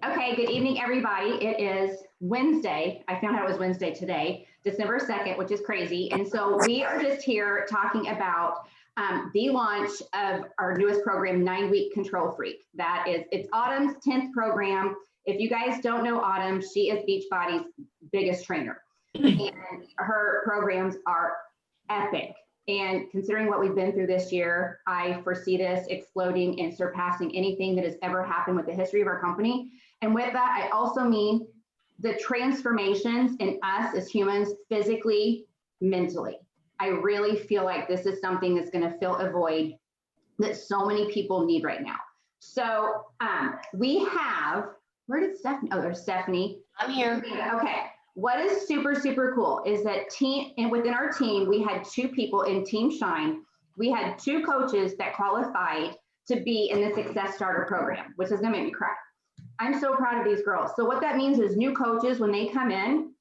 Okay, good evening, everybody. It is Wednesday. I found out it was Wednesday today, December 2nd, which is crazy. And so we are just here talking about the launch of our newest program, 9-Week Control Freak. It's Autumn's 10th program. If you guys don't know Autumn, she is Beachbody's biggest trainer. And her programs are epic. And considering what we've been through this year, I foresee this exploding and surpassing anything that has ever happened with the history of our company. And with that, I also mean the transformations in us as humans, physically, mentally. I really feel like this is something that's going to fill a void that so many people need right now. So we have, where did Stephanie? Oh, there's Stephanie. I'm here. Okay. What is super, super cool is that within our team, we had 2 people in Team Shine. We had 2 coaches that qualified to be in the Success Starter program, which is going to make me cry. I'm so proud of these girls. So what that means is new coaches, when they come in,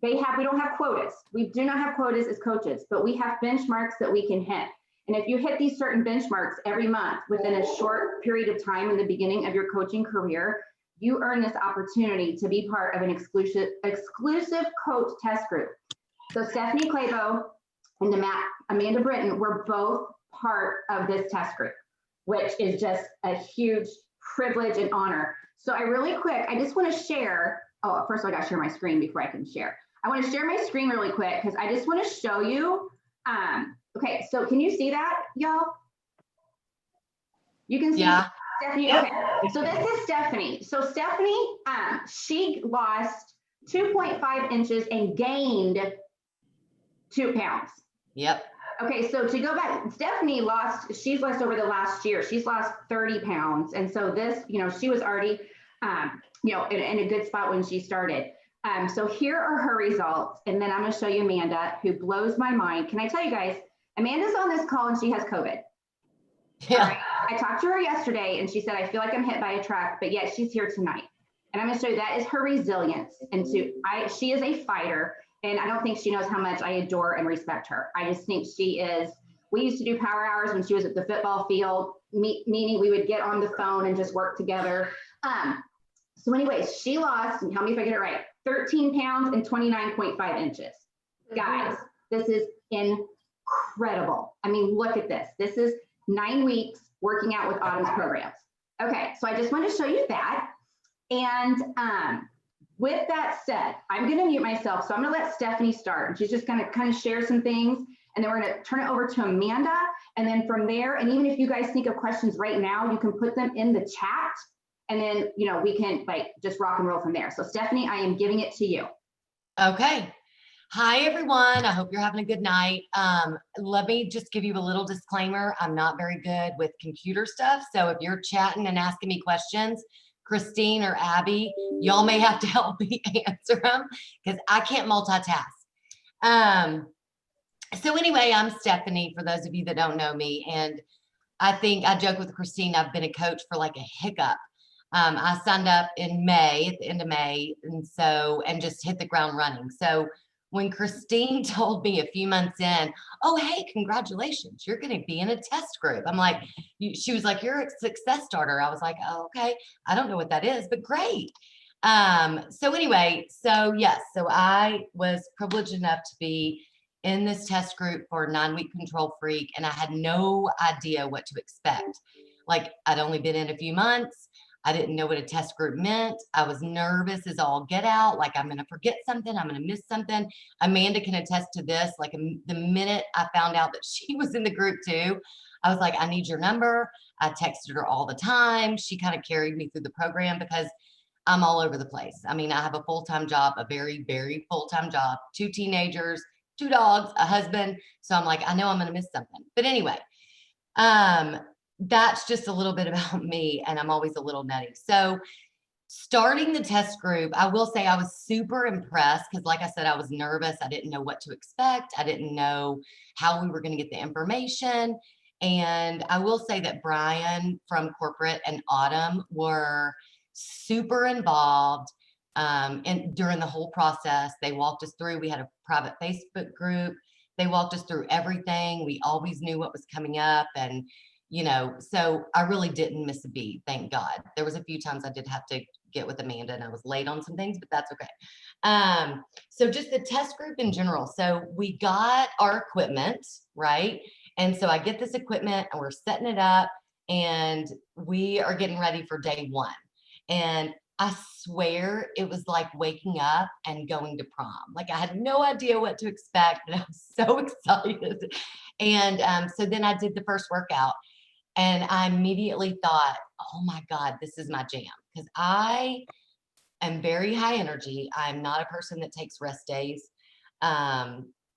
we don't have quotas. We do not have quotas as coaches, but we have benchmarks that we can hit. And if you hit these certain benchmarks every month within a short period of time in the beginning of your coaching career, you earn this opportunity to be part of an exclusive coach test group. So Stephanie Clabo and Amanda Britton were both part of this test group, which is just a huge privilege and honor. So I just want to share, first of all, I got to share my screen before I can share. I want to share my screen really quick because I just want to show you. Okay, so can you see that, y'all? You can see Stephanie? Yep. Okay, so this is Stephanie. So Stephanie, she lost 2.5 inches and gained 2 pounds. Yep. Okay, so to go back, she's lost over the last year, she's lost 30 pounds. And so this, she was already, in a good spot when she started. So here are her results. And then I'm going to show you Amanda, who blows my mind. Can I tell you guys, Amanda's on this call and she has COVID. Yeah. Right. I talked to her yesterday and she said, I feel like I'm hit by a truck, but yet she's here tonight. And I'm going to show you that is her resilience. And she is a fighter. And I don't think she knows how much I adore and respect her. I just think we used to do power hours when she was at the football field, meaning we would get on the phone and just work together. So anyways, she lost, and tell me if I get it right, 13 pounds and 29.5 inches. Guys, this is incredible. I mean, look at this. This is 9 weeks working out with Autumn's programs. Okay, so I just want to show you that. And with that said, I'm going to mute myself. So I'm going to let Stephanie start. And she's just going to kind of share some things. And then we're going to turn it over to Amanda. And then from there, and even if you guys think of questions right now, you can put them in the chat. And then, we can just rock and roll from there. So Stephanie, I am giving it to you. Okay. Hi, everyone. I hope you're having a good night. Let me just give you a little disclaimer. I'm not very good with computer stuff. So if you're chatting and asking me questions, Christine or Abby, y'all may have to help me answer them because I can't multitask. So anyway, I'm Stephanie, for those of you that don't know me. And I think I joke with Christine, I've been a coach for like a hiccup. I signed up in May, at the end of May, and just hit the ground running. So when Christine told me a few months in, oh, hey, congratulations, you're going to be in a test group. I'm like, she was like, you're a Success Starter. I was like, oh, okay. I don't know what that is, but great. So anyway, so I was privileged enough to be in this test group for 9-Week Control Freak, and I had no idea what to expect. Like, I'd only been in a few months. I didn't know what a test group meant. I was nervous as all get out. Like, I'm going to forget something. I'm going to miss something. Amanda can attest to this. Like, the minute I found out that she was in the group too, I was like, I need your number. I texted her all the time. She kind of carried me through the program because I'm all over the place. I mean, I have a full-time job, a very, very full-time job, 2 teenagers, 2 dogs, a husband. So I'm like, I know I'm going to miss something. But anyway, that's just a little bit about me, and I'm always a little nutty. So starting the test group, I will say I was super impressed because, like I said, I was nervous. I didn't know what to expect. I didn't know how we were going to get the information. And I will say that Brian from corporate and Autumn were super involved. And during the whole process, they walked us through. We had a private Facebook group. They walked us through everything. We always knew what was coming up. And you know, so I really didn't miss a beat, thank God. There was a few times I did have to get with Amanda and I was late on some things, but that's okay. So just the test group in general. So we got our equipment, right? And so I get this equipment and we're setting it up and we are getting ready for day one. And I swear it was like waking up and going to prom. Like I had no idea what to expect, and I was so excited. And so then I did the first workout, and I immediately thought, oh my God, this is my jam. Because I am very high energy. I'm not a person that takes rest days.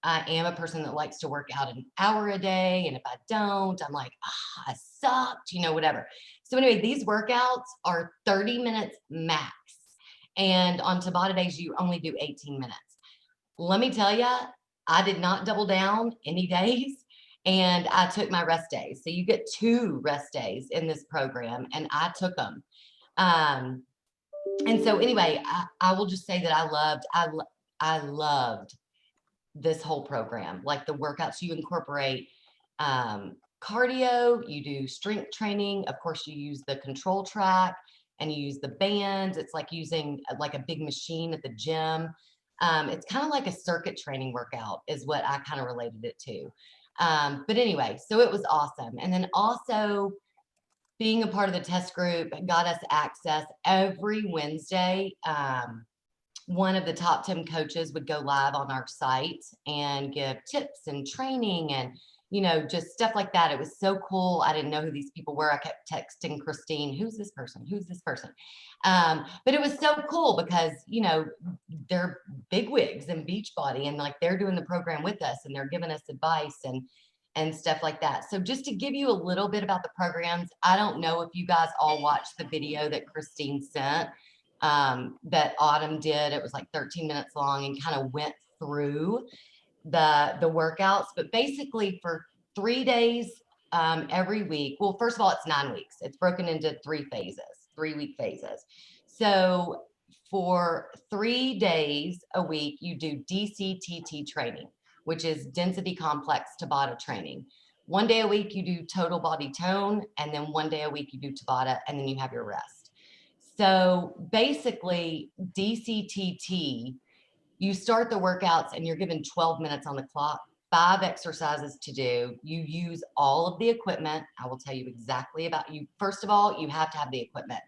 I am a person that likes to work out an hour a day. And if I don't, I'm like, ah, I sucked, you know, whatever. So anyway, these workouts are 30 minutes max. And on Tabata days, you only do 18 minutes. Let me tell you, I did not double down any days and I took my rest days. So you get 2 rest days in this program and I took them. And so anyway, I will just say that I loved this whole program. Like the workouts, you incorporate cardio, you do strength training. Of course, you use the control track and you use the bands. It's like using like a big machine at the gym. It's kind of like a circuit training workout is what I kind of related it to. But anyway, so it was awesome. And then also being a part of the test group got us access every Wednesday. One of the top 10 coaches would go live on our site and give tips and training and, you know, just stuff like that. It was so cool. I didn't know who these people were. I kept texting Christine, who's this person? Who's this person? But it was so cool because, you know, they're bigwigs in Beachbody and like they're doing the program with us and they're giving us advice and stuff like that. So just to give you a little bit about the programs, I don't know if you guys all watched the video that Christine sent that Autumn did. It was like 13 minutes long and kind of went through the workouts, but basically for 3 days every week. Well, first of all, it's 9 weeks. It's broken into 3 phases, 3-week phases. So for 3 days a week, you do DCTT training, which is density complex Tabata training. 1 day a week, you do total body tone, and then 1 day a week, you do Tabata, and then you have your rest. So basically, DCTT, you start the workouts and you're given 12 minutes on the clock, 5 exercises to do. You use all of the equipment. I will tell you exactly about you. First of all, you have to have the equipment.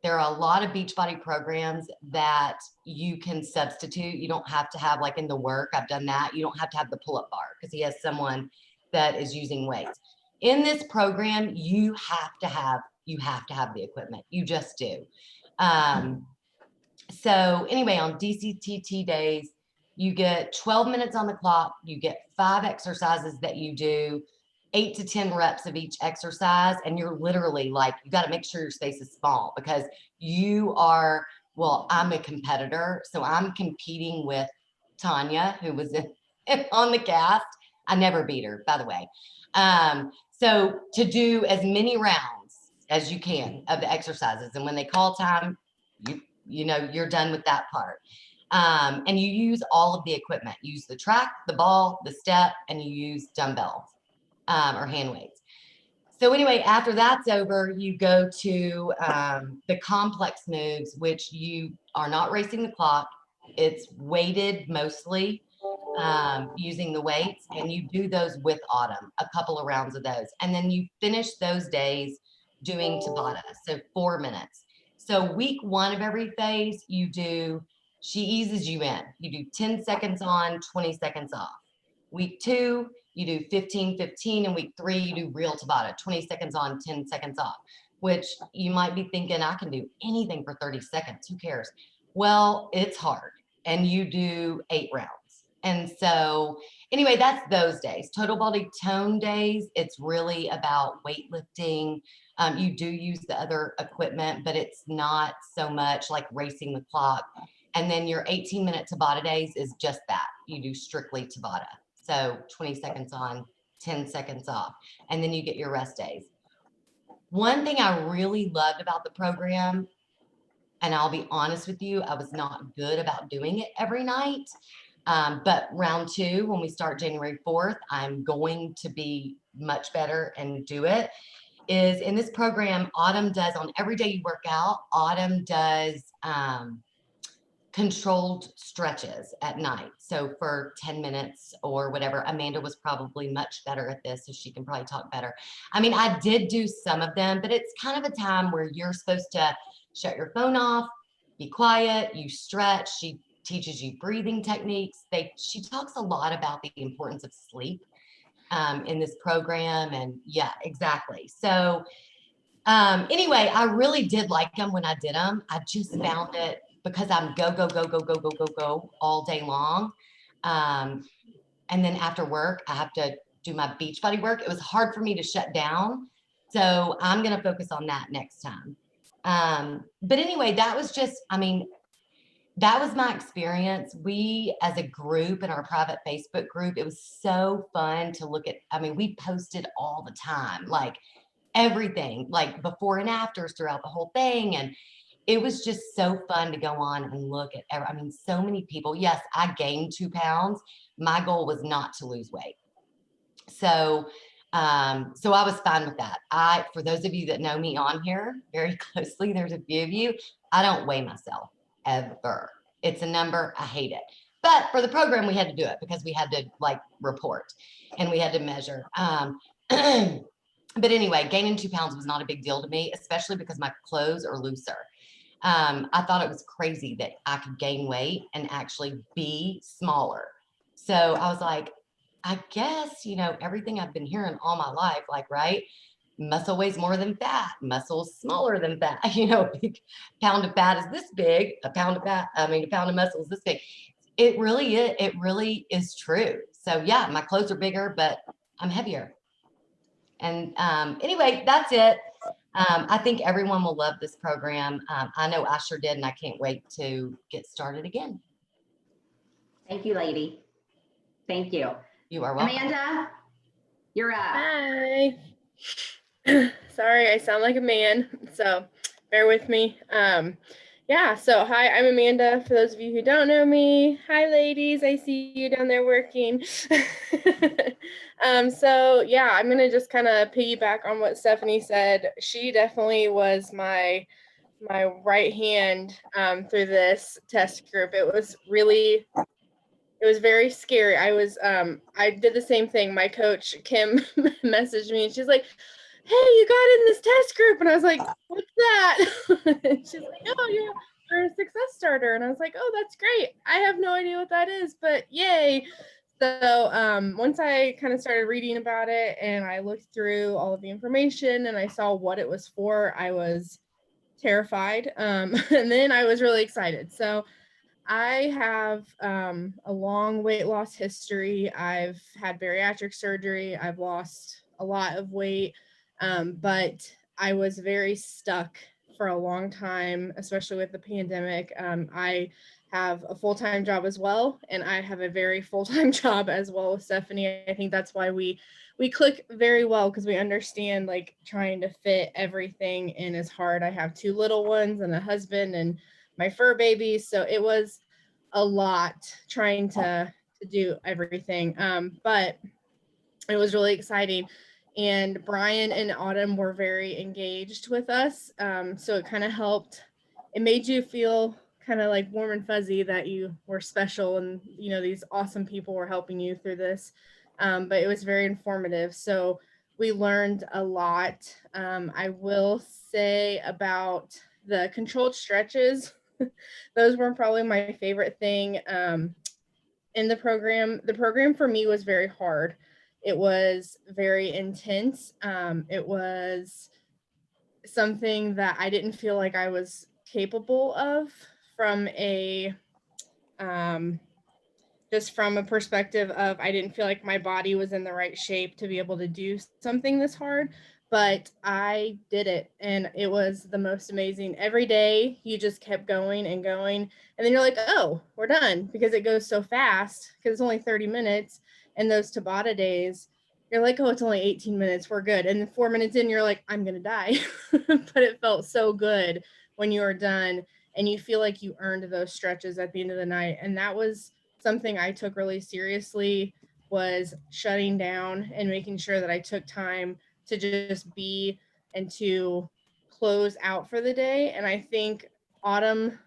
There are a lot of Beachbody programs that you can substitute. You don't have to have, like in the work, I've done that. You don't have to have the pull-up bar because he has someone that is using weights. In this program, you have to have the equipment. You just do. So anyway, on DCTT days, you get 12 minutes on the clock. You get 5 exercises that you do, 8 to 10 reps of each exercise. And you're literally like, you got to make sure your space is small because you are, well, I'm a competitor. So I'm competing with Tanya, who was on the cast. I never beat her, by the way. So to do as many rounds as you can of the exercises. And when they call time, you know, you're done with that part. And you use all of the equipment. You use the track, the ball, the step, and you use dumbbells or hand weights. So anyway, after that's over, you go to the complex moves, which you are not racing the clock. It's weighted mostly using the weights, and you do those with Autumn, a couple of rounds of those. And then you finish those days doing Tabata, so 4 minutes. So week 1 of every phase, she eases you in. You do 10 seconds on, 20 seconds off. Week 2, you do 15, 15. And week 3, you do real Tabata, 20 seconds on, 10 seconds off, which you might be thinking, I can do anything for 30 seconds. Who cares? Well, it's hard. And you do 8 rounds. And so anyway, that's those days. Total body tone days, it's really about weightlifting. You do use the other equipment, but it's not so much like racing the clock. And then your 18-minute Tabata days is just that. You do strictly Tabata. So 20 seconds on, 10 seconds off. And then you get your rest days. One thing I really loved about the program, and I'll be honest with you, I was not good about doing it every night. But round 2, when we start January 4th, I'm going to be much better and do it, is in this program, Autumn does, on every day you work out, Autumn does controlled stretches at night. So for 10 minutes or whatever. Amanda was probably much better at this, so she can probably talk better. I mean, I did do some of them, but it's kind of a time where you're supposed to shut your phone off, be quiet, you stretch. She teaches you breathing techniques. She talks a lot about the importance of sleep in this program. And yeah, exactly. So anyway, I really did like them when I did them. I just found it, because I'm go all day long. And then after work, I have to do my beach body work. It was hard for me to shut down. So I'm going to focus on that next time. But anyway, that was just, I mean, that was my experience. We, as a group in our private Facebook group, it was so fun to look at. I mean, we posted all the time, like everything, like before and afters throughout the whole thing. And it was just so fun to go on and look at, I mean, so many people. Yes, I gained 2 pounds. My goal was not to lose weight. So, so I was fine with that. For those of you that know me on here very closely, there's a few of you, I don't weigh myself ever. It's a number. I hate it. But for the program, we had to do it because we had to like report and we had to measure. But anyway, gaining 2 pounds was not a big deal to me, especially because my clothes are looser. I thought it was crazy that I could gain weight and actually be smaller. So I was like, I guess, everything I've been hearing all my life, like, right? Muscle weighs more than fat, muscle's smaller than fat. A big pound of fat is this big, a pound of muscle is this big. It really is true. So yeah, my clothes are bigger, but I'm heavier. And anyway, that's it. I think everyone will love this program. I know I sure did, and I can't wait to get started again. Thank you, lady. Thank you. You are welcome. Amanda, you're up. Hi. Sorry, I sound like a man, so bear with me. Yeah, so hi, I'm Amanda. For those of you who don't know me, hi ladies, I see you down there working. So yeah, I'm gonna just kind of piggyback on what Stephanie said. She definitely was my right hand through this test group. It was very scary. I did the same thing. My coach, Kim, messaged me and she's like, hey, you got in this test group. And I was like, what's that? And she's like, oh, you're a success starter. And I was like, oh, that's great. I have no idea what that is, but yay. So once I kind of started reading about it and I looked through all of the information and I saw what it was for, I was terrified. And then I was really excited. So I have a long weight loss history. I've had bariatric surgery. I've lost a lot of weight, but I was very stuck for a long time, especially with the pandemic. I have a full-time job as well, and I have a very full-time job as well with Stephanie. I think that's why we click very well, because we understand like trying to fit everything in is hard. I have 2 little ones and a husband and my fur babies, so it was a lot trying to do everything, but it was really exciting. And Brian and Autumn were very engaged with us, so it kind of helped. It made you feel kind of like warm and fuzzy that you were special, and these awesome people were helping you through this, but it was very informative. So we learned a lot. I will say about the controlled stretches, those were probably my favorite thing in the program. The program for me was very hard. It was very intense. It was something that I didn't feel like I was capable of from a just from a perspective of I didn't feel like my body was in the right shape to be able to do something this hard. But I did it, and it was the most amazing. Every day you just kept going and going, and then you're like, oh, we're done, because it goes so fast, because it's only 30 minutes. And those Tabata days, you're like, oh, it's only 18 minutes, we're good. And then 4 minutes in, you're like, I'm gonna die. But it felt so good when you were done, and you feel like you earned those stretches at the end of the night. And that was something I took really seriously was shutting down and making sure that I took time to just be and to close out for the day. And I think Autumn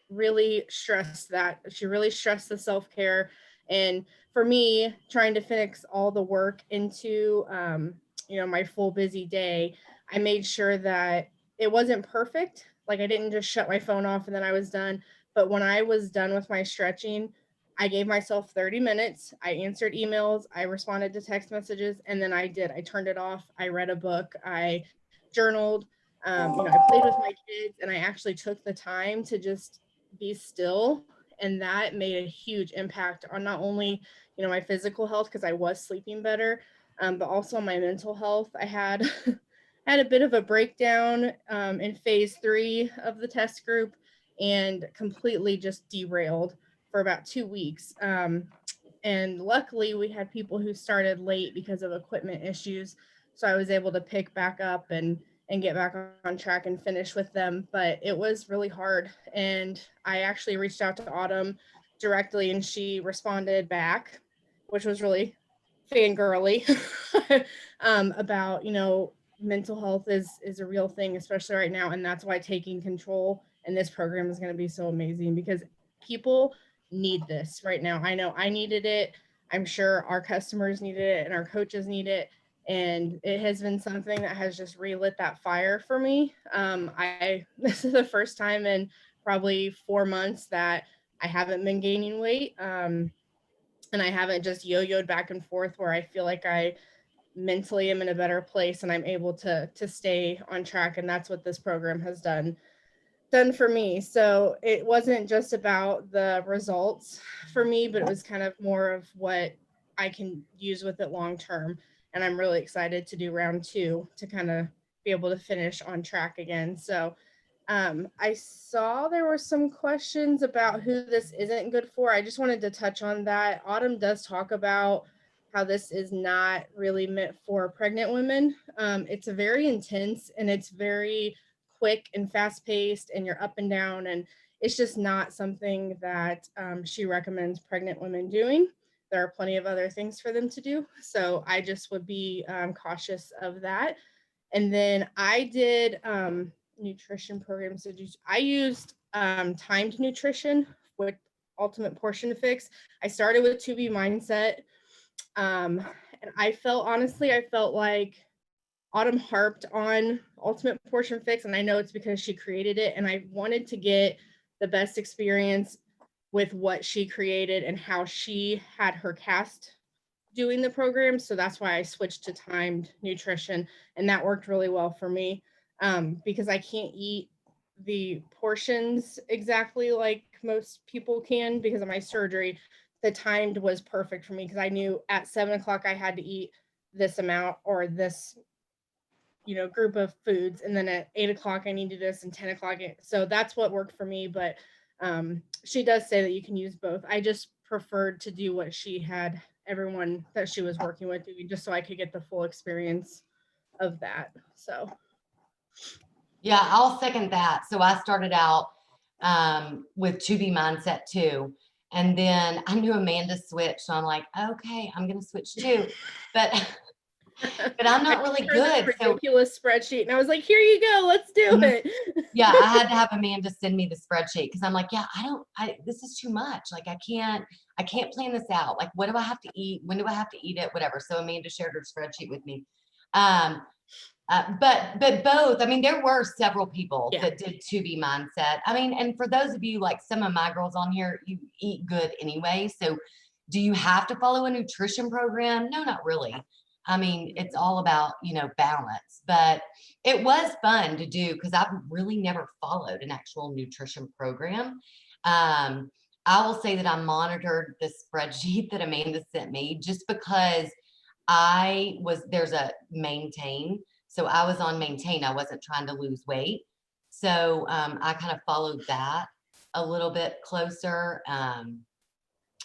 really stressed that. She really stressed the self-care. And for me, trying to fix all the work into my full busy day, I made sure that it wasn't perfect. Like I didn't just shut my phone off and then I was done. But when I was done with my stretching, I gave myself 30 minutes. I answered emails, I responded to text messages, and then I turned it off. I read a book, I journaled, I played with my kids, and I actually took the time to just be still. And that made a huge impact on not only my physical health, because I was sleeping better, but also my mental health. I had had a bit of a breakdown in phase 3 of the test group and completely just derailed for about 2 weeks. And luckily we had people who started late because of equipment issues, so I was able to pick back up and get back on track and finish with them. But it was really hard. And I actually reached out to Autumn directly and she responded back, which was really fangirly about, mental health is a real thing, especially right now. And that's why taking control in this program is going to be so amazing, because people need this right now. I know I needed it. I'm sure our customers needed it and our coaches need it. And it has been something that has just relit that fire for me. This is the first time in probably 4 months that I haven't been gaining weight. And I haven't just yo-yoed back and forth, where I feel like I mentally am in a better place and I'm able to stay on track. And that's what this program has done for me. So it wasn't just about the results for me, but it was kind of more of what I can use with it long term. And I'm really excited to do round 2 to kind of be able to finish on track again. So I saw there were some questions about who this isn't good for. I just wanted to touch on that. Autumn does talk about how this is not really meant for pregnant women. It's very intense and it's very quick and fast paced, and you're up and down, and it's just not something that she recommends pregnant women doing. There are plenty of other things for them to do. So I just would be cautious of that. And then I did nutrition programs. I used timed nutrition with Ultimate Portion Fix. I started with 2B Mindset. And I felt like Autumn harped on Ultimate Portion Fix, and I know it's because she created it, and I wanted to get the best experience with what she created and how she had her cast doing the program. So that's why I switched to timed nutrition, and that worked really well for me, because I can't eat the portions exactly like most people can because of my surgery. The timed was perfect for me because I knew at 7 o'clock I had to eat this amount or this group of foods, and then at 8 o'clock I need to do this, and 10 o'clock. So that's what worked for me. But she does say that you can use both. I just preferred to do what she had everyone that she was working with doing, just so I could get the full experience of that. So Yeah, I'll second that. So I started out with 2B Mindset too. And then I knew Amanda switched. So I'm like, okay, I'm going to switch too. But I'm not really good. Ridiculous spreadsheet. And I was like, here you go. Let's do it. Yeah, I had to have Amanda send me the spreadsheet because I'm like, yeah, this is too much. Like, I can't plan this out. Like, what do I have to eat? When do I have to eat it? Whatever. So Amanda shared her spreadsheet with me. But both, I mean, there were several people that did 2B Mindset. I mean, and for those of you, like some of my girls on here, you eat good anyway. So do you have to follow a nutrition program? No, not really. I mean, it's all about, balance, but it was fun to do because I've really never followed an actual nutrition program. I will say that I monitored the spreadsheet that Amanda sent me just because there's a maintain. So I was on maintain. I wasn't trying to lose weight. So I kind of followed that a little bit closer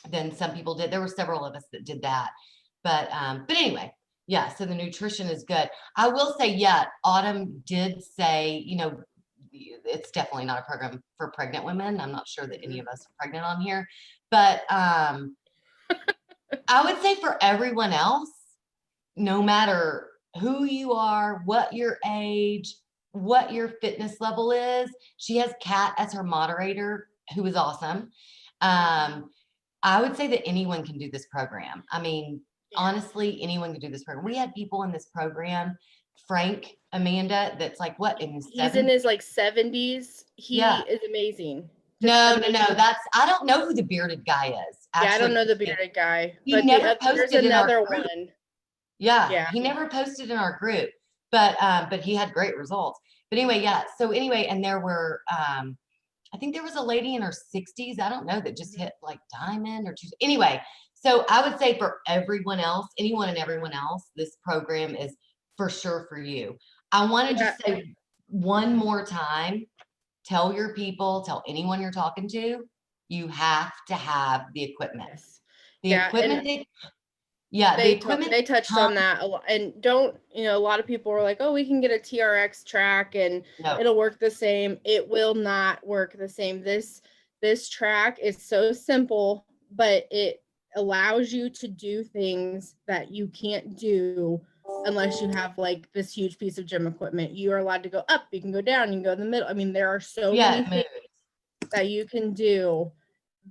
than some people did. There were several of us that did that. But anyway, yeah, so the nutrition is good. I will say, yeah, Autumn did say, it's definitely not a program for pregnant women. I'm not sure that any of us are pregnant on here, but I would say for everyone else, no matter who you are, what your age, what your fitness level is, she has Kat as her moderator, who is awesome. I would say that anyone can do this program. I mean, honestly, anyone can do this program. We had people in this program, Frank, Amanda, that's like what in his He's in 70s? his like 70s. He Yeah. is amazing. No, Amazing. I don't know who the bearded guy is. Yeah, I don't know the Christine. bearded guy, He but never there's posted in our another group. one. Yeah, Yeah. he never posted in our group, but he had great results. But anyway, yeah. So anyway, and there were I think there was a lady in her 60s, I don't know, that just hit like diamond or two. Anyway, so I would say for everyone else, anyone and everyone else, this program is for sure for you. I want to just say one more time, tell your people, tell anyone you're talking to, you have to have the equipment. Yes. The Yeah, equipment, they touched on that a lot. And don't, a lot of people were like, oh, we can get a TRX track and no. it'll work the same. It will not work the same. This track is so simple, but it allows you to do things that you can't do unless you have like this huge piece of gym equipment. You are allowed to go up, you can go down, you can go in the middle. I mean, there are so many things that you can do,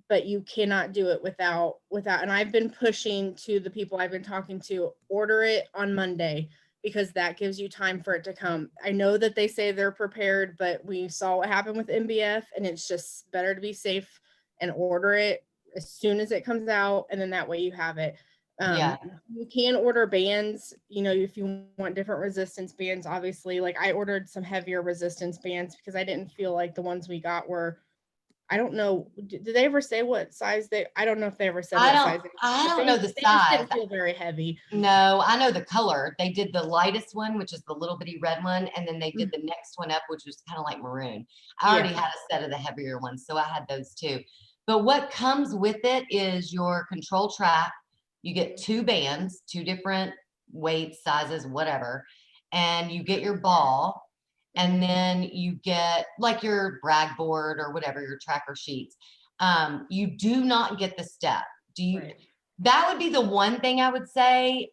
but you cannot do it without, and I've been pushing to the people I've been talking to, order it on Monday, because that gives you time for it to come. I know that they say they're prepared, but we saw what happened with MBF, and it's just better to be safe and order it as soon as it comes out, and then that way you have it. You can order bands, if you want different resistance bands. Obviously, like I ordered some heavier resistance bands because I didn't feel like the ones we got were, I don't know, did they ever say what size I don't know if they ever said what size I don't know the size. They just didn't feel very heavy. No, I know the color. They did the lightest one, which is the little bitty red one, and then they did the next one up, which was kind of like maroon. I already had a set of the heavier ones, so I had those too. But what comes with it is your control track. You get 2 bands, 2 different weights, sizes, whatever, and you get your ball. And then you get like your brag board or whatever, your tracker sheets. You do not get the step. Do you? Right. That would be the one thing I would say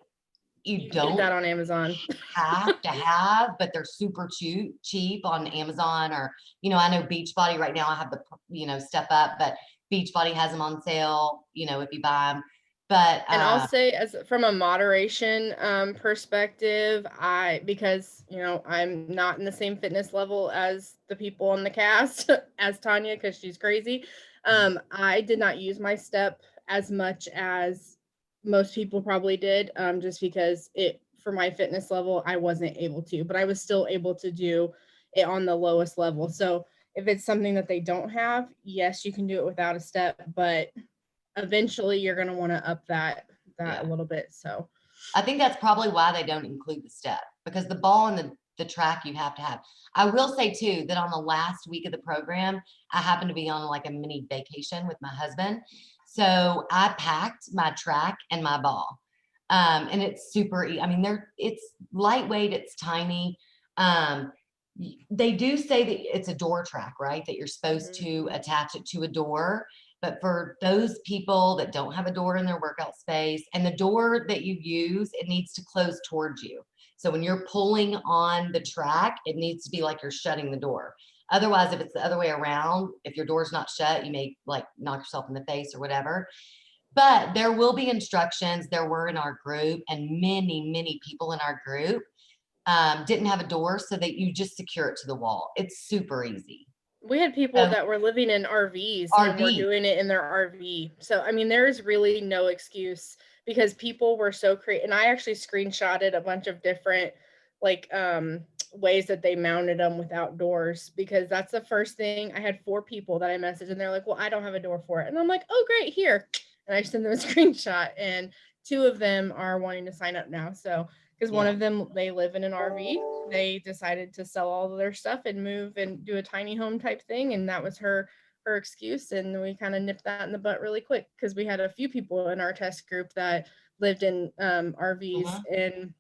you don't get that on Amazon. have to have, but they're super cheap on Amazon, or, I know Beachbody right now, I have the, Step Up, but Beachbody has them on sale, if you buy them. But and I'll say, as from a moderation perspective, because I'm not in the same fitness level as the people on the cast as Tanya, because she's crazy. I did not use my step as much as most people probably did, just because for my fitness level, I wasn't able to, but I was still able to do it on the lowest level. So if it's something that they don't have, yes, you can do it without a step, but eventually you're going to want to up that a little bit. So I think that's probably why they don't include the step, because the ball and the track you have to have. I will say too, that on the last week of the program, I happened to be on like a mini vacation with my husband. So I packed my track and my ball. And it's super, I mean, it's lightweight, it's tiny. They do say that it's a door track, right? That you're supposed to attach it to a door. But for those people that don't have a door in their workout space, and the door that you use, it needs to close towards you. So when you're pulling on the track, it needs to be like you're shutting the door. Otherwise, if it's the other way around, if your door's not shut, you may like knock yourself in the face or whatever. But there will be instructions. There were in our group, and many, many people in our group didn't have a door, so that you just secure it to the wall. It's super easy. We had people that were living in RVs and were doing it in their RV. So, I mean, there is really no excuse, because people were so creative. And I actually screenshotted a bunch of different ways that they mounted them without doors, because that's the first thing. I had 4 people that I messaged, and they're like, well, I don't have a door for it. And I'm like, oh, great, here. And I sent them a screenshot, and 2 of them are wanting to sign up now. So, because one of them, they live in an RV. They decided to sell all of their stuff and move and do a tiny home type thing. And that was her excuse. And we kind of nipped that in the butt really quick, because we had a few people in our test group that lived in RVs and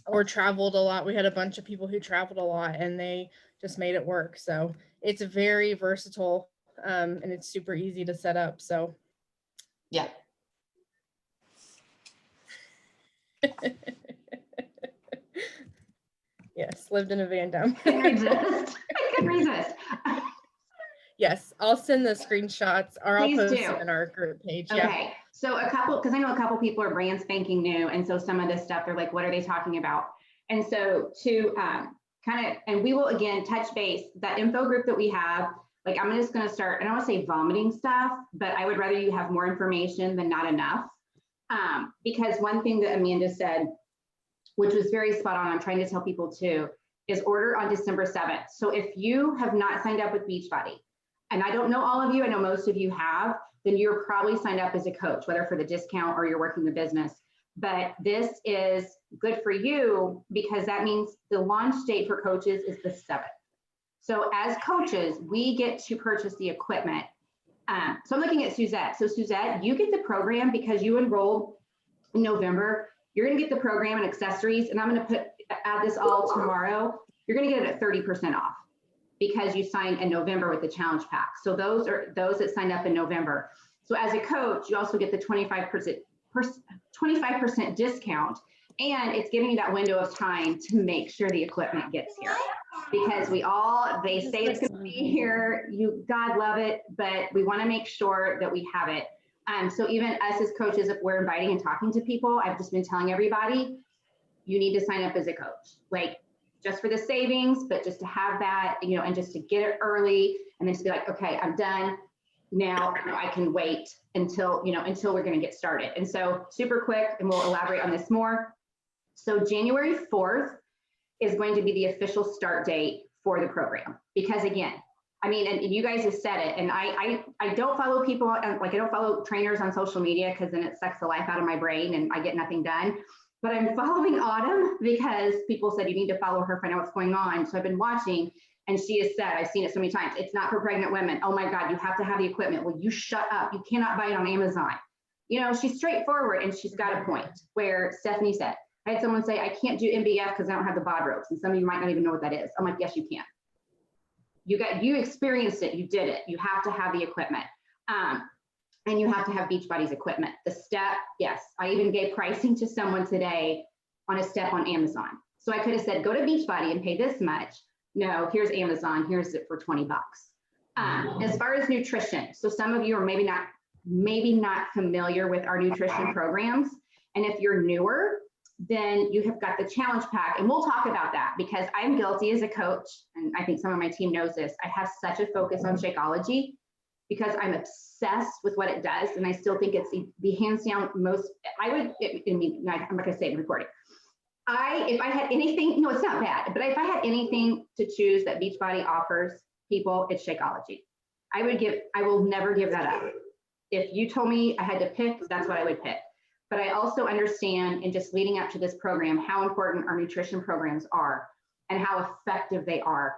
or traveled a lot. We had a bunch of people who traveled a lot, and they just made it work. So it's very versatile, and it's super easy to set up. So yeah. Yes, lived in a van down. I couldn't resist. I couldn't resist. Yes, I'll send the screenshots or I'll Please post do. it in our group page. Yeah. Okay, so because I know a couple people are brand spanking new, and so some of this stuff, they're like, what are they talking about? And so to kind of, and we will again touch base, that info group that we have, like I'm just gonna start, I don't wanna say vomiting stuff, but I would rather you have more information than not enough. Because one thing that Amanda said, which was very spot on, I'm trying to tell people too, is order on December 7th. So if you have not signed up with Beachbody, and I don't know all of you, I know most of you have, then you're probably signed up as a coach, whether for the discount or you're working the business. But this is good for you because that means the launch date for coaches is the 7th. So as coaches, we get to purchase the equipment. So I'm looking at Suzette. So Suzette, you get the program because you enrolled in November. You're gonna get the program and accessories, and I'm gonna add this all tomorrow. You're gonna get it at 30% off because you signed in November with the challenge pack. So those are those that signed up in November. So as a coach, you also get the 25% discount, and it's giving you that window of time to make sure the equipment gets here. Because they say it's gonna be here, God love it, but we wanna make sure that we have it. So even us as coaches, if we're inviting and talking to people, I've just been telling everybody, you need to sign up as a coach, like just for the savings, but just to have that, and just to get it early and then just be like, okay, I'm done. Now I can wait until we're going to get started. And so super quick, and we'll elaborate on this more. So January 4th is going to be the official start date for the program. Because again, I mean, and you guys have said it, and I don't follow people, like I don't follow trainers on social media because then it sucks the life out of my brain and I get nothing done. But I'm following Autumn because people said you need to follow her, find out what's going on. So I've been watching, and she has said, I've seen it so many times, it's not for pregnant women. Oh my God, you have to have the equipment. Well, you shut up. You cannot buy it on Amazon. She's straightforward, and she's got a point where Stephanie said, I had someone say, I can't do MBF because I don't have the bod ropes. And some of you might not even know what that is. I'm like, yes, you can. You experienced it, you did it. You have to have the equipment. And you have to have Beachbody's equipment. The step, yes, I even gave pricing to someone today on a step on Amazon. So I could have said, go to Beachbody and pay this much. No, here's Amazon, here's it for 20 bucks. As far as nutrition, so some of you are maybe not familiar with our nutrition programs. And if you're newer, then you have got the challenge pack, and we'll talk about that because I'm guilty as a coach, and I think some of my team knows this. I have such a focus on Shakeology because I'm obsessed with what it does, and I still think it's the hands down most. I'm not going to say it in recording. If I had anything, no, it's not bad, but if I had anything to choose that Beachbody offers people, it's Shakeology. I will never give that up. If you told me I had to pick, that's what I would pick. But I also understand, in just leading up to this program, how important our nutrition programs are and how effective they are.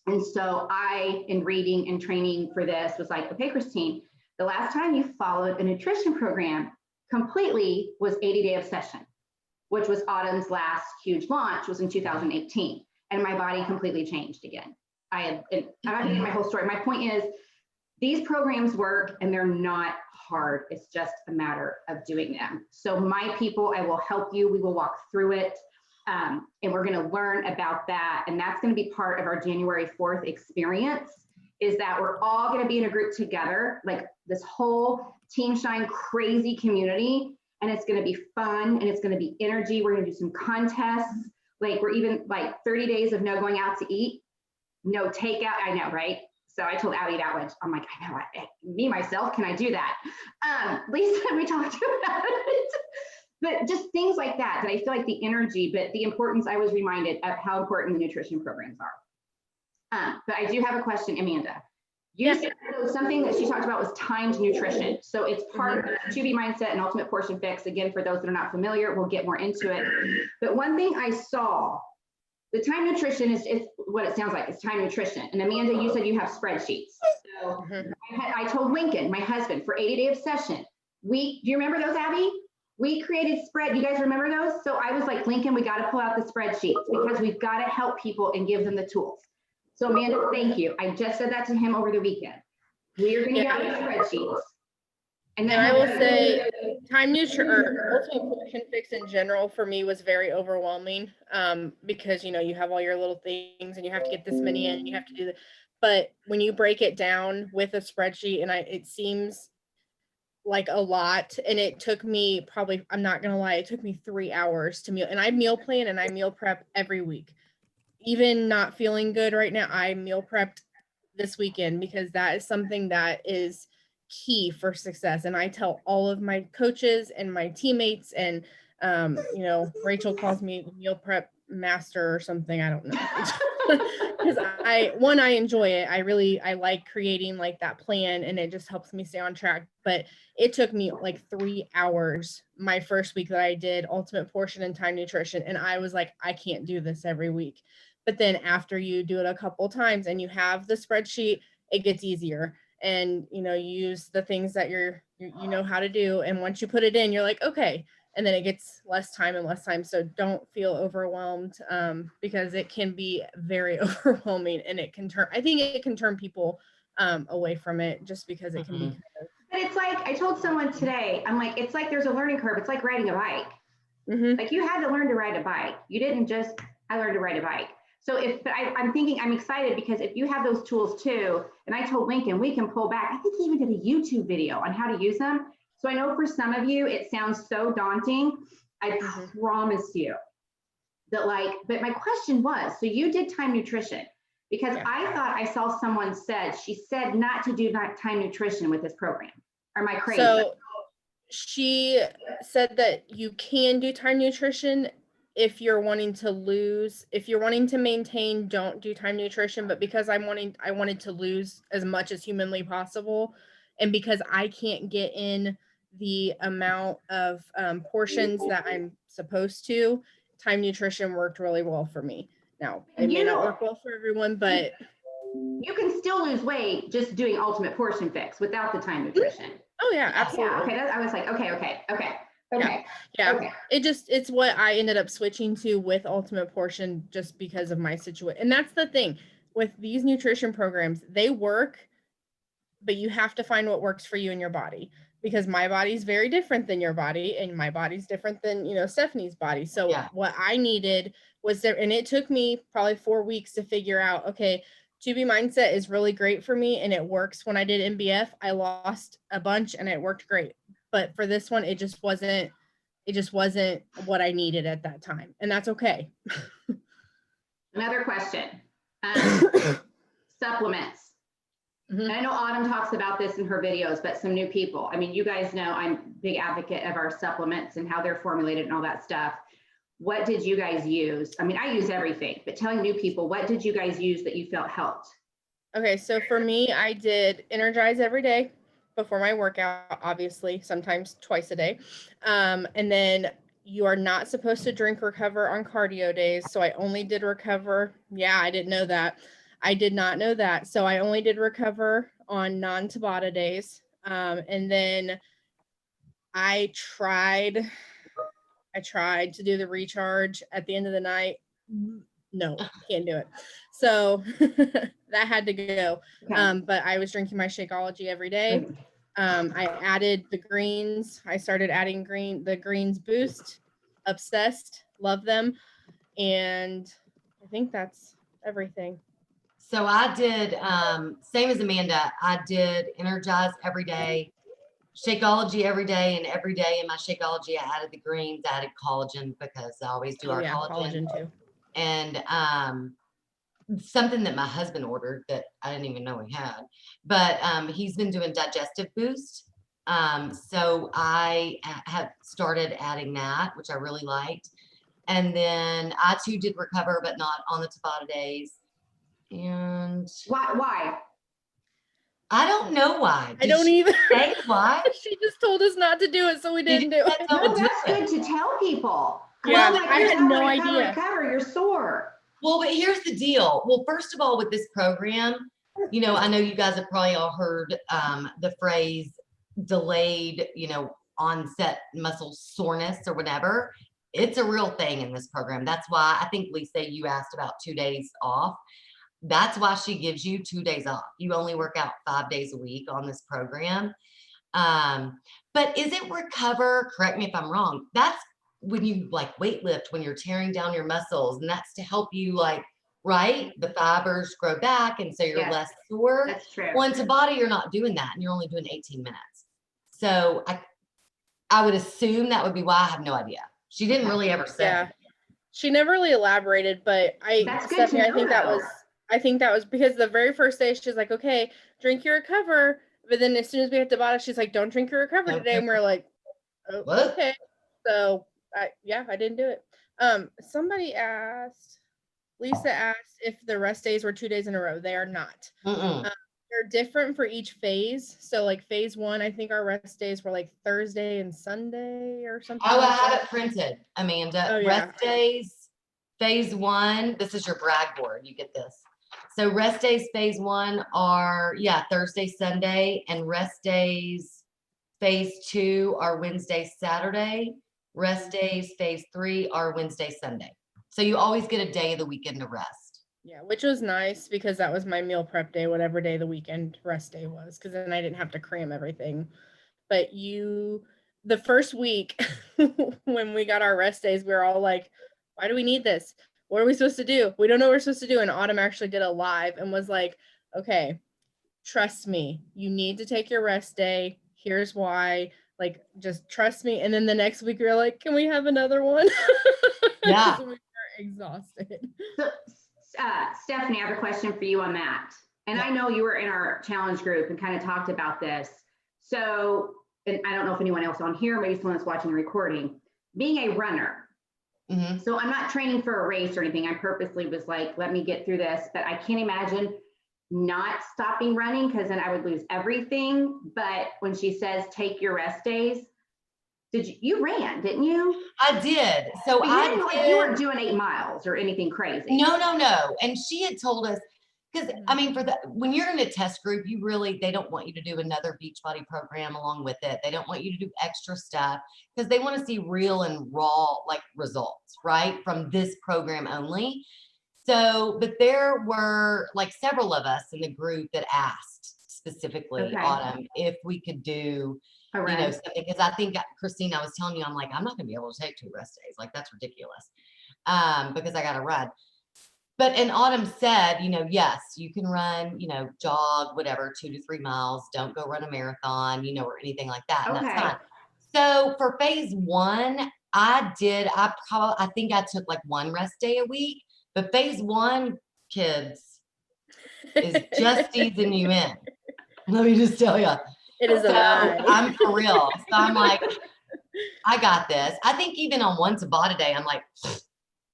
And so I, in reading and training for this, was like, okay, Christine, the last time you followed a nutrition program completely was 80 Day Obsession, which was Autumn's last huge launch, was in 2018. And my body completely changed again. I'm not going to get my whole story. My point is, these programs work and they're not hard. It's just a matter of doing them. So my people, I will help you. We will walk through it. And we're going to learn about that. And that's going to be part of our January 4th experience, is that we're all going to be in a group together, like this whole Team Shine crazy community. And it's going to be fun, and it's going to be energy. We're going to do some contests. Like we're even like 30 days of no going out to eat, no takeout. I know, right? So I told Abby that one. I'm like, I know, me, myself, can I do that? Lisa, we talked about it. But just things like that I feel like the energy, but the importance, I was reminded of how important the nutrition programs are. But I do have a question, Amanda. You said something that she talked about was timed nutrition. So it's part of 2B Mindset and Ultimate Portion Fix. Again, for those that are not familiar, we'll get more into it. But one thing I saw, the time nutrition is what it sounds like. It's time nutrition. And Amanda, you said you have spreadsheets. So I told Lincoln, my husband, for 80 Day Obsession, do you remember those, Abby? We created you guys remember those? So I was like, Lincoln, we got to pull out the spreadsheets because we've got to help people and give them the tools. So Amanda, thank you. I just said that to him over the weekend. We are going to get the spreadsheets. And And I will say time nutrition or ultimate portion fix in general for me was very overwhelming, because you have all your little things and you have to get this many in and you have to do that. But when you break it down with a spreadsheet, and it seems like a lot, and it took me probably, I'm not gonna lie, it took me 3 hours to meal, and I meal plan and I meal prep every week. Even not feeling good right now, I meal prepped this weekend because that is something that is key for success. And I tell all of my coaches and my teammates, and Rachel calls me meal prep master or something. I don't know. Because I enjoy it. I like creating like that plan, and it just helps me stay on track. But it took me like 3 hours my first week that I did ultimate portion and time nutrition. And I was like, I can't do this every week. But then after you do it a couple times and you have the spreadsheet, it gets easier. And you use the things that you know how to do. And once you put it in, you're like, okay. And then it gets less time and less time. So don't feel overwhelmed, because it can be very overwhelming, and I think it can turn people away from it, just because it can be But it's like, I told someone today, I'm like, it's like there's a learning curve. It's like riding a bike. Like you had to learn to ride a bike. You didn't just, I learned to ride a bike. So I'm thinking, I'm excited because if you have those tools too, and I told Lincoln, we can pull back. I think he even did a YouTube video on how to use them. So I know for some of you, it sounds so daunting. I promise you that but my question was, so you did time nutrition, because I thought I saw someone she said not to do time nutrition with this program. Or am I crazy? So she said that you can do time nutrition if you're wanting to lose. If you're wanting to maintain, don't do time nutrition. But because I wanted to lose as much as humanly possible, and because I can't get in the amount of portions that I'm supposed to, time nutrition worked really well for me. Now, it may not work well for everyone, but you can still lose weight just doing ultimate portion fix without the time nutrition. Oh yeah, absolutely. Yeah, okay. I was like, okay. Yeah. It's what I ended up switching to with ultimate portion, just because of my situation. And that's the thing with these nutrition programs, they work, but you have to find what works for you and your body, because my body's very different than your body, and my body's different than, Stephanie's body. So what I needed was there, and it took me probably 4 weeks to figure out, okay, 2B mindset is really great for me, and it works. When I did MBF, I lost a bunch and it worked great. But for this one, it just wasn't what I needed at that time. And that's okay. Another question. Supplements. And I know Autumn talks about this in her videos, but some new people. I mean, you guys know I'm a big advocate of our supplements and how they're formulated and all that stuff. What did you guys use? I mean, I use everything, but telling new people, what did you guys use that you felt helped? Okay, so for me, I did Energize every day before my workout, obviously, sometimes twice a day. And then you are not supposed to drink Recover on cardio days. So I only did Recover. Yeah, I didn't know that. I did not know that. So I only did Recover on non-Tabata days. And then I tried to do the recharge at the end of the night. No, can't do it. So that had to go. Okay. But I was drinking my Shakeology every day. I added the greens. I started adding the greens boost. Obsessed, love them. And I think that's everything. So I did, same as Amanda, I did Energize every day, Shakeology every day, and every day in my Shakeology, I added the greens, I added collagen, because I always do our collagen too. And something that my husband ordered that I didn't even know he had, but he's been doing digestive boost. So I have started adding that, which I really liked. And then I too did Recover, but not on the Tabata days. And why? I don't know why. I don't either. Say why? She just told us not to do it, so we didn't do it. No, that's good to tell people. Yeah, I had no idea. Recover, you're sore. Well, but here's the deal. Well, first of all, with this program, I know you guys have probably all heard the phrase delayed, onset muscle soreness or whatever. It's a real thing in this program. That's why I think, Lisa, you asked about 2 days off. That's why she gives you 2 days off. You only work out 5 days a week on this program. But is it recover? Correct me if I'm wrong. That's when you like weightlift, when you're tearing down your muscles, and that's to help you like, right? The fibers grow back, and so you're Yes, less sore. that's true. Well, in Tabata, you're not doing that, and you're only doing 18 minutes. So I would assume that would be why. I have no idea. She didn't really ever say. Yeah. She never really elaborated, but That's good to Stephanie, I think know, that was because the very first day she's like, okay, drink your recover. But then as soon as we hit Tabata, she's like, don't drink your recover today. And we're like, oh, What? okay. So I didn't do it. Somebody asked, Lisa asked if the rest days were 2 days in a row. They are not. They're different for each phase. So like phase 1, I think our rest days were like Thursday and Sunday or something. Oh, like I have that. it printed, Amanda. Oh, yeah. Rest days, phase 1. This is your brag board. You get this. So rest days, phase 1 are, Thursday, Sunday, and rest days, phase 2 are Wednesday, Saturday. Rest days, phase 3 are Wednesday, Sunday. So you always get a day of the weekend to rest. Yeah, which was nice because that was my meal prep day, whatever day the weekend rest day was, because then I didn't have to cram everything. But the first week when we got our rest days, we were all like, why do we need this? What are we supposed to do? We don't know what we're supposed to do. And Autumn actually did a live and was like, okay, trust me, you need to take your rest day. Here's why. Like, just trust me. And then the next week we were like, can we have another one? Yeah. We were exhausted. So, Stephanie, I have a question for you on that. And I know you were in our challenge group and kind of talked about this. So, and I don't know if anyone else on here, maybe someone that's watching the recording, being a runner. So I'm not training for a race or anything. I purposely was like, let me get through this, but I can't imagine not stopping running because then I would lose everything. But when she says, take your rest days, you ran, didn't you? I did. So you weren't doing 8 miles or anything crazy. No. And she had told us, because I mean, when you're in a test group, they don't want you to do another Beachbody program along with it. They don't want you to do extra stuff because they want to see real and raw like results, right? From this program only. So, but there were like several of us in the group that asked specifically, Autumn, if we could do something, because I think, Christine, I was telling you, I'm like, I'm not gonna be able to take 2 rest days. Like, that's ridiculous. Because I gotta run. But and Autumn said, yes, you can run, jog, whatever, 2 to 3 miles. Don't go run a marathon, or anything like that. And that's fine. So for phase 1, I think I took like 1 rest day a week. But phase 1, kids, is just easing you in. Let me just tell you. It is a lie. I'm for real. So I'm like, I got this. I think even on one Tabata day, I'm like,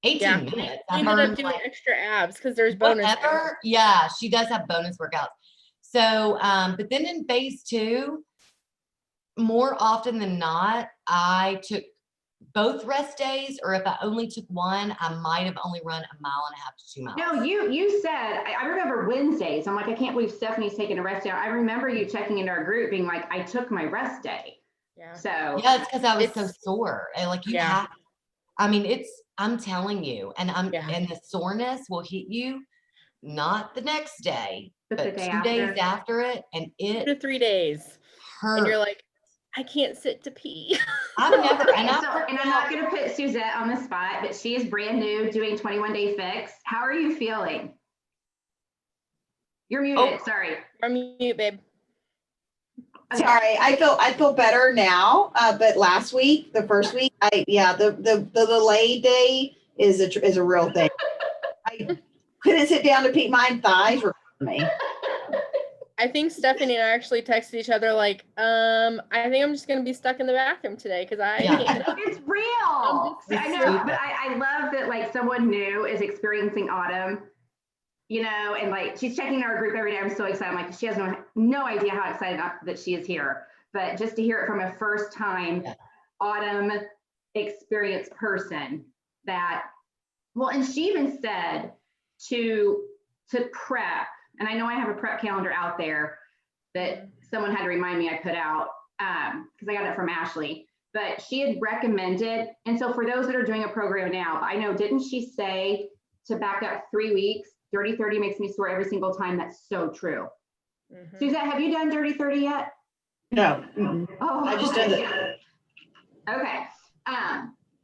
18 minutes. I ended up doing extra abs because there's bonus abs. Yeah, she does have bonus workouts. So, but then in phase 2, more often than not, I took both rest days, or if I only took 1, I might have only run 1.5 to 2 miles. No, you said, I remember Wednesdays. I'm like, I can't believe Stephanie's taking a rest day. I remember you checking into our group being like, I took my rest day. Yeah. So yeah, it's because I was so sore. And like you have, I mean, I'm telling you, and and the soreness will hit you not the next day, but 2 days after it, and 2 to 3 days. Hurts. And you're like, I can't sit to pee. I'm not going to put Suzette on the spot, but she is brand new doing 21-day fix. How are you feeling? You're muted. Sorry. I'm mute, babe. Okay. Sorry, I feel better now. But last week, the first week, the delay day is a real thing. I couldn't sit down to pee. My thighs were killing me. I think Stephanie and I actually texted each other like, I think I'm just going to be stuck in the bathroom today because it's real. I know, but I love that like someone new is experiencing autumn, and like she's checking our group every day. I'm so excited. I'm like, she has no idea how excited that she is here, but just to hear it from a first time autumn experienced person and she even said to prep. And I know I have a prep calendar out there that someone had to remind me I put out because I got it from Ashley, but she had recommended. And so for those that are doing a program now, I know, didn't she say to back up 3 weeks, Dirty 30 makes me sore every single time. That's so true. Suzette, have you done Dirty 30 yet? No. Oh, I just did okay. it. Okay.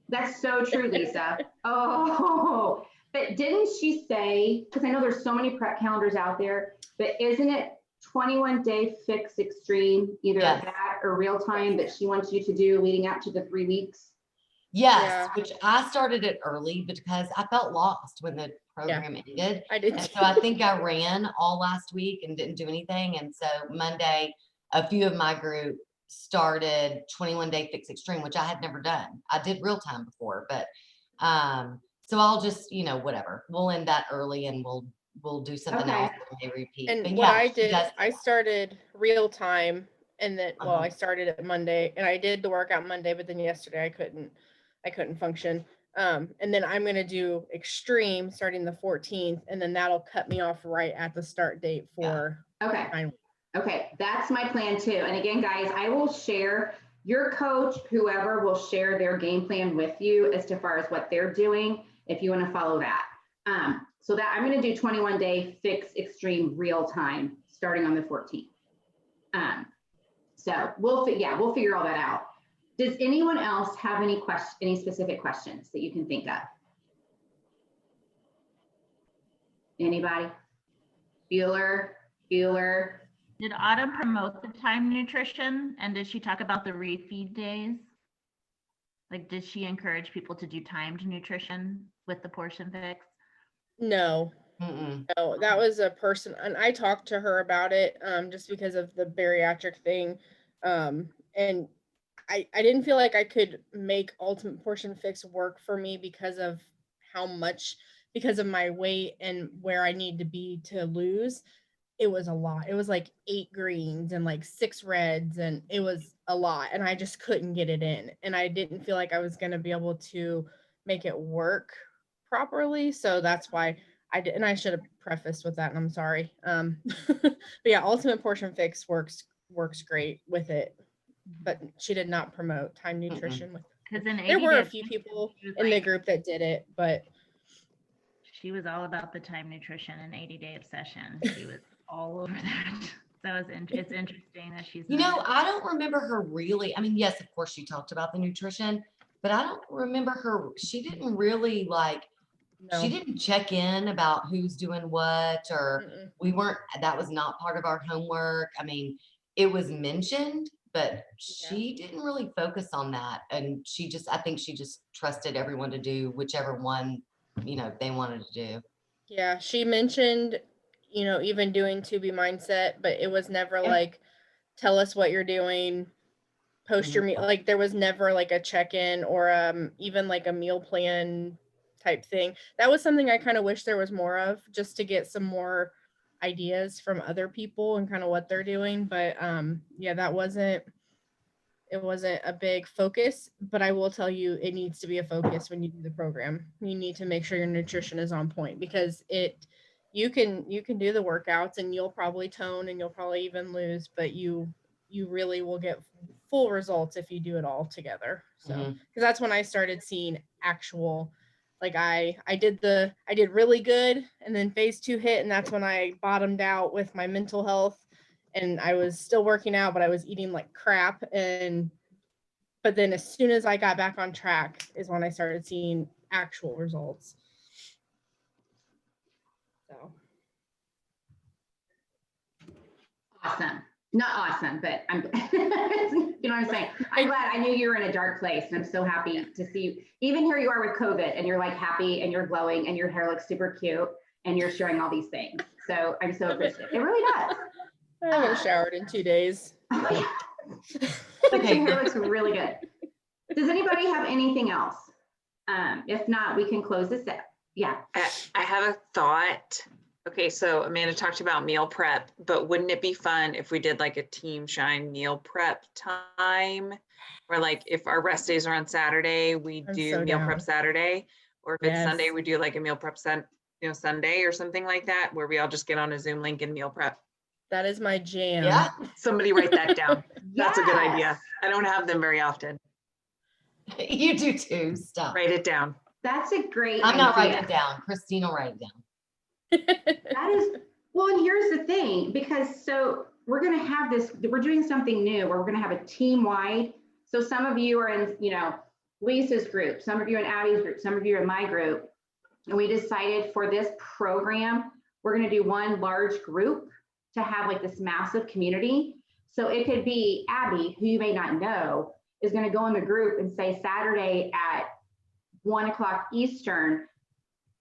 That's so true, Lisa. Oh, but didn't she say, because I know there's so many prep calendars out there, but isn't it 21-day fix extreme, either Yes. that or real time that she wants you to do leading up to the 3 weeks? Yes, Yeah. which I started it early because I felt lost when the program ended. I did. And so I think I ran all last week and didn't do anything. And so Monday, a few of my group started 21-day fix extreme, which I had never done. I did real time before, but so I'll just, whatever. We'll end that early and we'll do something Okay. else that may repeat. And But what yeah, I she did, does- I started real time, and then I Uh-huh. started it Monday, and I did the workout Monday, but then yesterday I couldn't function. And then I'm gonna do extreme starting the 14th, and then that'll cut me off right at the start date for Okay. 9 weeks. Okay, that's my plan too. And again, guys, I will share, your coach, whoever will share their game plan with you as far as what they're doing, if you want to follow that. So that I'm going to do 21-day fix extreme real time starting on the 14th. So we'll figure all that out. Does anyone else have any specific questions that you can think of? Anybody? Bueller? Did Autumn promote the time nutrition, and did she talk about the refeed days? Like, did she encourage people to do timed nutrition with the portion fix? No, Mm-mm. no, that was a person, and I talked to her about it, just because of the bariatric thing. And I didn't feel like I could make Ultimate Portion Fix work for me because of my weight and where I need to be to lose. It was a lot. It was like 8 greens and like 6 reds, and it was a lot, and I just couldn't get it in, and I didn't feel like I was going to be able to make it work properly. So that's why I did, and I should have prefaced with that, and I'm sorry. But yeah, Ultimate Portion Fix works great with it, but she did not promote time nutrition with it. Because in There were a 80 few people she was in the like- group that did it, but She was all about the time nutrition and 80-day obsession. She was all over that. So it's interesting that she's I don't remember her really. I mean, yes, of course she talked about the nutrition, but I don't remember her. She didn't really no. she didn't check in about who's doing what, or Mm-mm. that was not part of our homework. I mean, it was mentioned, but she didn't really focus on that. And I think she just trusted everyone to do whichever one, they wanted to do. Yeah, she mentioned, even doing To Be Mindset, but it was never Yeah. like, tell us what you're doing, post your meal. Like, there was never like a check-in or even like a meal plan type thing. That was something I kind of wish there was more of, just to get some more ideas from other people and kind of what they're doing. But yeah, it wasn't a big focus, but I will tell you, it needs to be a focus when you do the program. You need to make sure your nutrition is on point, because you can do the workouts and you'll probably tone and you'll probably even lose, but you really will get full results if you do it all together. So, because that's when I started seeing actual, like I did really good, and then phase 2 hit, and that's when I bottomed out with my mental health. And I was still working out, but I was eating like crap. But then as soon as I got back on track is when I started seeing actual results. So. Awesome. Not awesome, but I'm, you know what I'm saying? I'm glad. I knew you were in a dark place, and I'm so happy to see you. Even here you are with COVID, and you're like happy, and you're glowing, and your hair looks super cute, and you're sharing all these things. So I'm so appreciative. It really does. I haven't showered in 2 days. But your hair looks really good. Does anybody have anything else? If not, we can close this out. Yeah. I have a thought. Okay, so Amanda talked about meal prep, but wouldn't it be fun if we did like a Team Shine meal prep time? Or like if our rest days are on Saturday, we do so meal down. prep Saturday. Or if it's Yes. Sunday, we do like a meal prep Sunday or something like that, where we all just get on a Zoom link and meal prep. That is my jam. Yeah. Somebody write that down. That's a good Yes. idea. I don't have them very often. You do too. Stop. Write it down. That's a great I'm not idea. writing it down. Christine will write it down. That is, well, and here's the thing, because so we're going to have this, we're doing something new where we're going to have a team wide. So some of you are in, Lisa's group, some of you in Abby's group, some of you are in my group. And we decided for this program, we're going to do one large group to have like this massive community. So it could be Abby, who you may not know, is going to go in the group and say Saturday at 1:00 Eastern,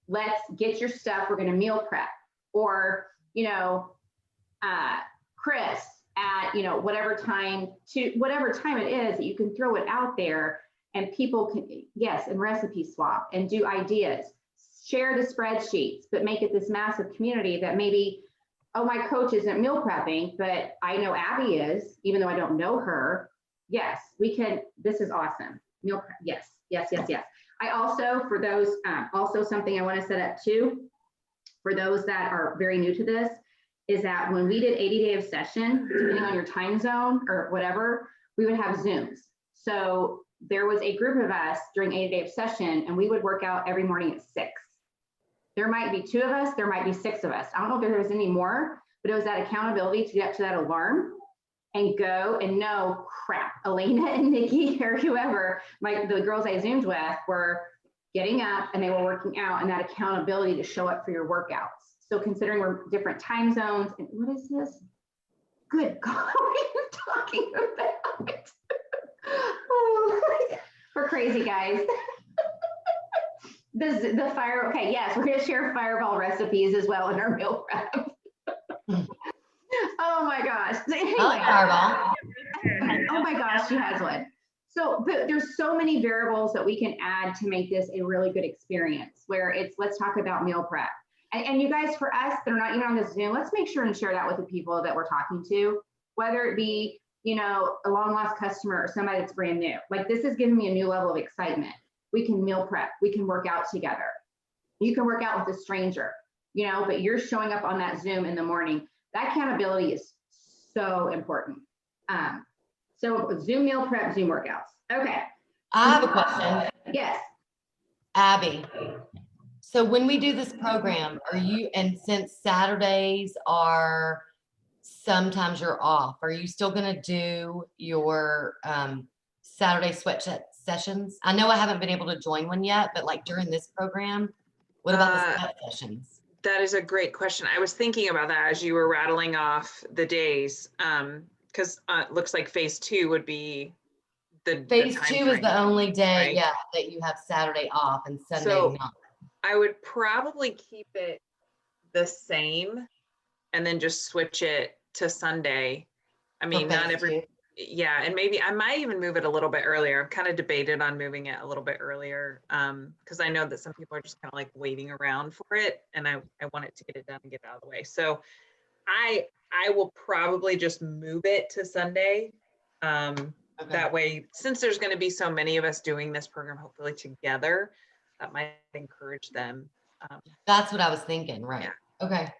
let's get your stuff. We're going to meal prep. Or, Chris at, whatever time it is that you can throw it out there and people can, yes, and recipe swap and do ideas, share the spreadsheets, but make it this massive community that maybe, oh, my coach isn't meal prepping, but I know Abby is, even though I don't know her. Yes, we can, this is awesome. Meal prep, yes. I also, for those, also something I want to set up too, for those that are very new to this, is that when we did 80 Day of Session, depending on your time zone or whatever, we would have Zooms. So there was a group of us during 80 Day of Session, and we would work out every morning at 6. There might be 2 of us, there might be 6 of us. I don't know if there was any more, but it was that accountability to get up to that alarm and go and know, crap, Elena and Nikki or whoever, the girls I Zoomed with were getting up and they were working out, and that accountability to show up for your workouts. So considering we're different time zones, and what is this? Good God, what are you talking about? Oh, we're crazy, guys. The fire, okay, yes, we're gonna share fireball recipes as well in our meal prep. Oh my gosh. Anyway, I like fireball. oh my gosh, she has one. So there's so many variables that we can add to make this a really good experience where it's, let's talk about meal prep. And you guys, for us that are not even on this Zoom, let's make sure and share that with the people that we're talking to, whether it be, a long lost customer or somebody that's brand new. Like, this is giving me a new level of excitement. We can meal prep, we can work out together. You can work out with a stranger, but you're showing up on that Zoom in the morning. That accountability is so important. So Zoom meal prep, Zoom workouts. Okay. I have a question. Yes. Abby, so when we do this program, and since Saturdays are, sometimes you're off, are you still gonna do your Saturday sweat sessions? I know I haven't been able to join one yet, but like during this program, what about the sweat sessions? That is a great question. I was thinking about that as you were rattling off the days, because it looks like phase 2 would be Phase 2 is the only day, right? yeah, that you have Saturday off and Sunday So not. I would probably keep it the same and then just switch it to Sunday. I mean, not every, yeah, and maybe I might even move it a little bit earlier. I've kind of debated on moving it a little bit earlier, because I know that some people are just kind of like waiting around for it, and I want it to get it done and get it out of the way. So I will probably just move it to Sunday. That way, since there's going to be so many of us doing this program, hopefully together, that might encourage them. That's what I was thinking, right? Yeah. Okay.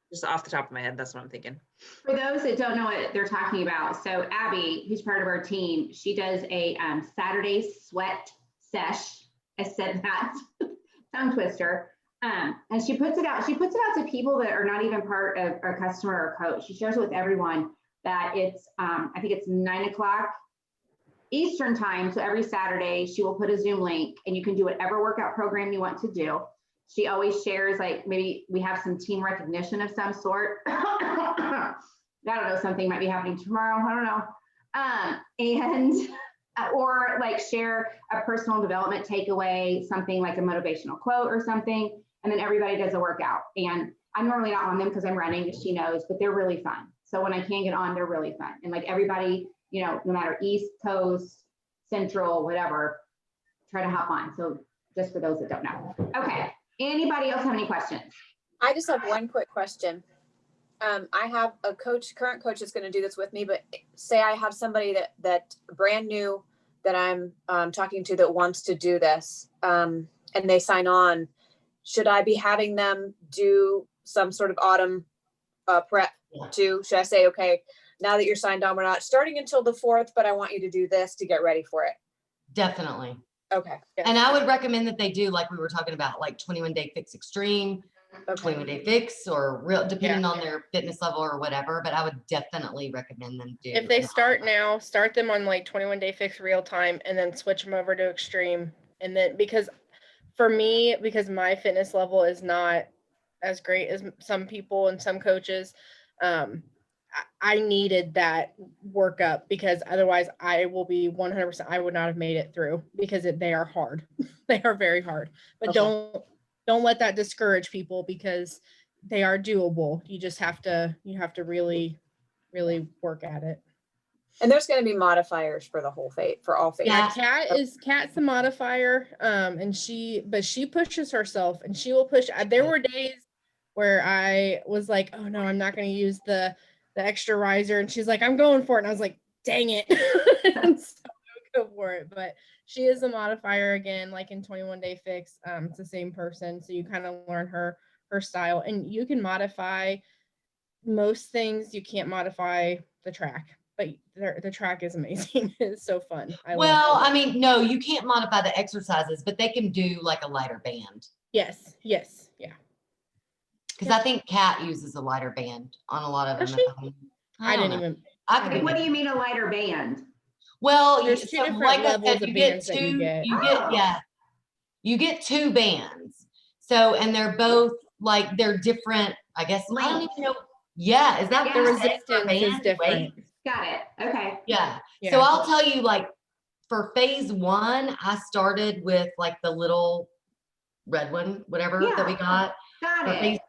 Just off the top of my head, that's what I'm thinking. For those that don't know what they're talking about, so Abby, who's part of our team, she does a Saturday sweat sesh. I said that, tongue twister. And she puts it out. She puts it out to people that are not even part of our customer or coach. She shares it with everyone that it's, I think it's 9:00 Eastern time. So every Saturday she will put a Zoom link, and you can do whatever workout program you want to do. She always shares, like, maybe we have some team recognition of some sort. I don't know, something might be happening tomorrow. I don't know. Or like share a personal development takeaway, something like a motivational quote or something. And then everybody does a workout. And I'm normally not on them because I'm running, as she knows, but they're really fun. So when I can get on, they're really fun. And like everybody, no matter East Coast, Central, whatever, try to hop on. So just for those that don't know. Okay. Anybody else have any questions? I just have one quick question. I have a current coach that's going to do this with me, but say I have somebody that brand new that I'm talking to that wants to do this, and they sign on. Should I be having them do some sort of autumn prep too? Should I say, okay, now that you're signed on, we're not starting until the 4th, but I want you to do this to get ready for it? Definitely. Okay. Yeah. And I would recommend that they do, like we were talking about, like 21 Day Fix Extreme, Okay. 21 Day Fix or real, depending on their fitness level or whatever, but I would definitely recommend them do. If they an start auto. now, start them on like 21 Day Fix real time and then switch them over to extreme. And then because for me, because my fitness level is not as great as some people and some coaches, I needed that workup because otherwise I will be 100%. I would not have made it through because they are hard. They are very hard. But Okay. don't let that discourage people because they are doable. You just have to really work at it. And there's going to be modifiers for the whole fate for all phases. Yeah, Kat's the modifier. And she pushes herself and she will push. There were days where I was like, oh no, I'm not going to use the extra riser. And she's like, I'm going for it. And I was like, dang it. And so I would go for it. But she is a modifier again, like in 21 Day Fix. It's the same person. So you kind of learn her style and you can modify most things. You can't modify the track, but the track is amazing. It's so fun. I mean, no, you can't modify the exercises, but they can do like a lighter band. Yes, yeah. Because I think Kat uses a lighter band on a lot of Does them. she? I didn't even. I What do you mean a lighter band? Well, There's two different like I levels said, of you get bands that two. you get. You get two bands. So, and they're both like they're different. I guess I don't even know. Yeah, is that Yeah, the what you said for resistance is band? different. Wait. Got it. Okay. Yeah. Yeah. So I'll tell you, like for phase 1, I started with like the little red one, whatever that we got. Got it.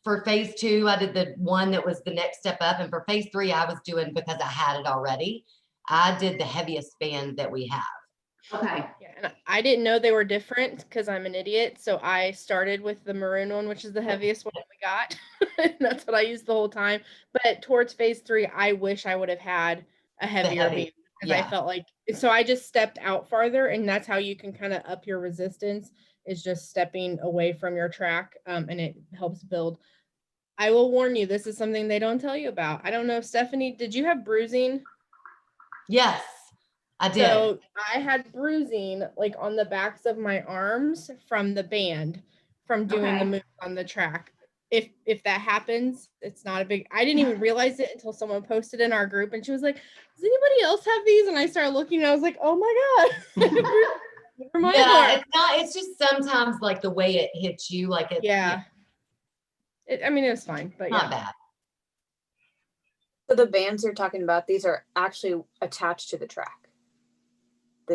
For phase 2, I did the one that was the next step up. And for phase 3, I was doing, because I had it already, I did the heaviest band that we have. Okay. Yeah, and I didn't know they were different because I'm an idiot. So I started with the maroon one, which is the heaviest one we got. And that's what I used the whole time. But towards phase 3, I wish I would have had a heavier band because I felt like, so I just stepped out farther, and that's how you can kind of up your resistance, is just stepping away from your track, and it helps build. I will warn you, this is something they don't tell you about. I don't know, Stephanie, did you have bruising? Yes, I did. So I had bruising like on the backs of my arms from the band, from doing the moves on the track. If that happens, it's not a big, I didn't even realize it until someone posted in our group and she was like, does anybody else have these? And I started looking and I was like, oh my God. It's not, it's just sometimes like the way it hits you, like it. I mean, it was fine, but not bad. So the bands you're talking about, these are actually attached to the track.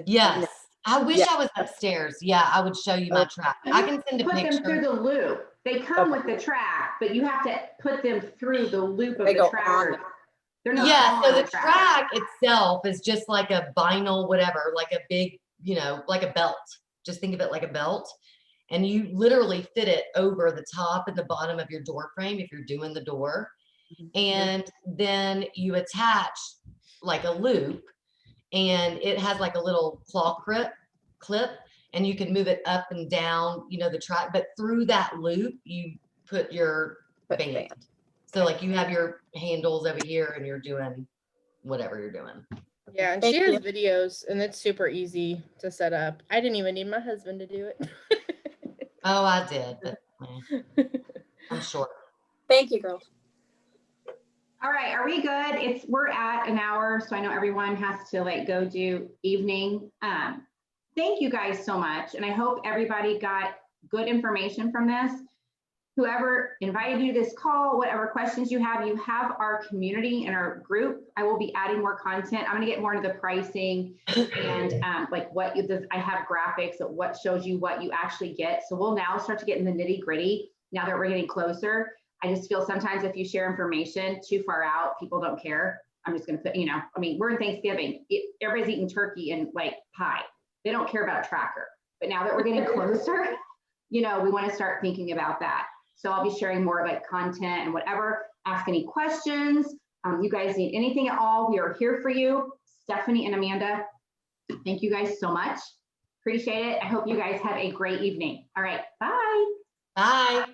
Yes. I wish I was upstairs. Yeah, I would show you my track. I can send a put picture. them through the loop. They come with the track, but you have to put them through the loop of the track. They're not so the track itself is just like a vinyl, whatever, like a big, like a belt. Just think of it like a belt. And you literally fit it over the top and the bottom of your door frame if you're doing the door. And then you attach like a loop, and it has like a little claw clip, and you can move it up and down, the track, but through that loop, you put your band. So like you have your handles over here and you're doing whatever you're doing. Yeah, and she has videos and it's super easy to set up. I didn't even need my husband to do it. Oh, I did, but I'm sure. Thank you, girls. All right, are we good? We're at an hour, so I know everyone has to like go do evening. Thank you guys so much, and I hope everybody got good information from this. Whoever invited you to this call, whatever questions you have our community in our group. I will be adding more content. I'm going to get more into the pricing and like I have graphics of what shows you what you actually get. So we'll now start to get in the nitty gritty now that we're getting closer. I just feel sometimes if you share information too far out, people don't care. I'm just going to put, I mean, we're in Thanksgiving. Everybody's eating turkey and like pie. They don't care about a tracker. But now that we're getting closer, we want to start thinking about that. So I'll be sharing more like content and whatever. Ask any questions. You guys need anything at all, we are here for you. Stephanie and Amanda, thank you guys so much. Appreciate it. I hope you guys have a great evening. All right, bye. Bye.